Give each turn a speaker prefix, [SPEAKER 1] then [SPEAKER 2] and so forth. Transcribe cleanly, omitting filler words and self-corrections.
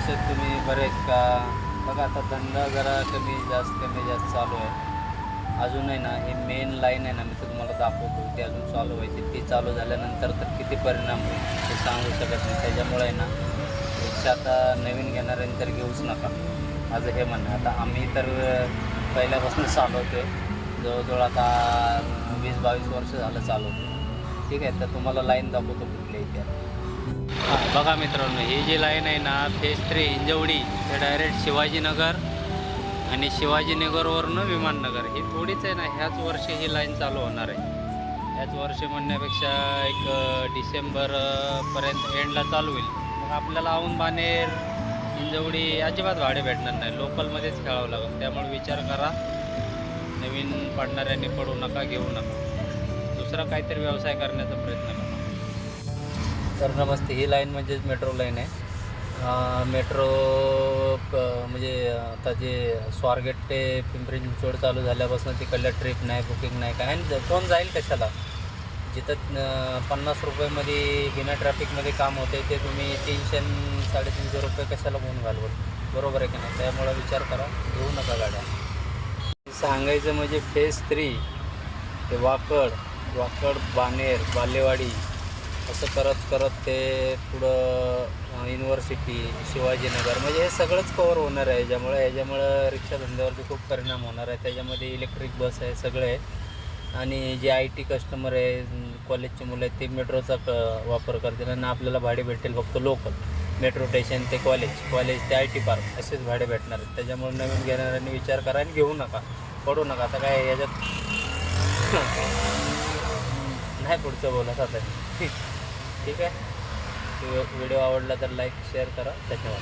[SPEAKER 1] कसे आहेत तुम्ही? बरे आहेत का? बघा आता धंदा जरा कमी जास्त चालू आहे. अजून आहे ना, ही मेन लाईन आहे ना, मी तुम्हाला दाखवतो, ती अजून चालू व्हायची. ती चालू झाल्यानंतर तर किती परिणाम होईल ते सांगू शकत नाही. त्याच्यामुळे आहे ना, रिक्षा आता नवीन घेणाऱ्यांनी तर घेऊच नका, माझं हे म्हणणं आहे. आता आम्ही तर पहिल्यापासून चालवतो आहे, जवळजवळ आता 20-22 वर्ष झालं चालवतो. ठीक आहे, तर तुम्हाला लाईन दाखवतो कुठल्या इथे. हां, बघा मित्रांनो, ही जी लाईन आहे ना, फेज 3 हिंजवडी ते डायरेक्ट शिवाजीनगर आणि शिवाजीनगरवरनं विमाननगर, ही थोडीच आहे ना, ह्याच वर्षी ही लाईन चालू होणार आहे. ह्याच वर्षी म्हणण्यापेक्षा एक डिसेंबरपर्यंत एंडला चालू होईल. मग आपल्याला औंध बाणेर हिंजवडी अजिबात भाडे भेटणार नाही, लोकलमध्येच खेळावं लागेल. त्यामुळे विचार करा, नवीन पडणाऱ्यांनी पडू नका, घेऊ नका, दुसरा काहीतरी व्यवसाय करण्याचा प्रयत्न करा. तर नमस्ते, ही लाईन म्हणजेच मेट्रो लाईन आहे. मेट्रो म्हणजे आता जे स्वारगेट ते पिंपरी चिंचवड चालू झाल्यापासून तिकडल्या ट्रिप नाही, बुकिंग नाही, काय. आणि कोण जाईल कशाला? जिथं 50 रुपयेमध्ये बिना ट्रॅफिकमध्ये काम होते, ते तुम्ही 300-350 रुपये कशाला होऊन घालवल? बरोबर आहे की नाही? त्यामुळं विचार करा, घेऊ नका गाड्या. सांगायचं म्हणजे फेज 3 ते वाकड बाणेर बालेवाडी असं करत करत ते पुढं युनिव्हर्सिटी शिवाजीनगर, म्हणजे हे सगळंच कवर होणार आहे. ह्याच्यामुळं रिक्षा धंद्यावरती खूप परिणाम होणार आहे. त्याच्यामध्ये इलेक्ट्रिक बस आहे, सगळे आहे. आणि जे IT कस्टमर आहे, कॉलेजचे मुलं आहेत, ते मेट्रोचा वापर करतील आणि आपल्याला भाडे भेटेल फक्त लोकल. मेट्रो स्टेशन ते कॉलेज ते IT पार्क असेच भाडे भेटणार आहेत. त्याच्यामुळे नवीन घेणाऱ्यांनी विचार करा आणि घेऊ नका, पडू नका. आता काय याच्यात नाही पुढचं बोलत आता. ठीक आहे, व्हिडिओ आवडला तर लाईक शेअर करा. धन्यवाद.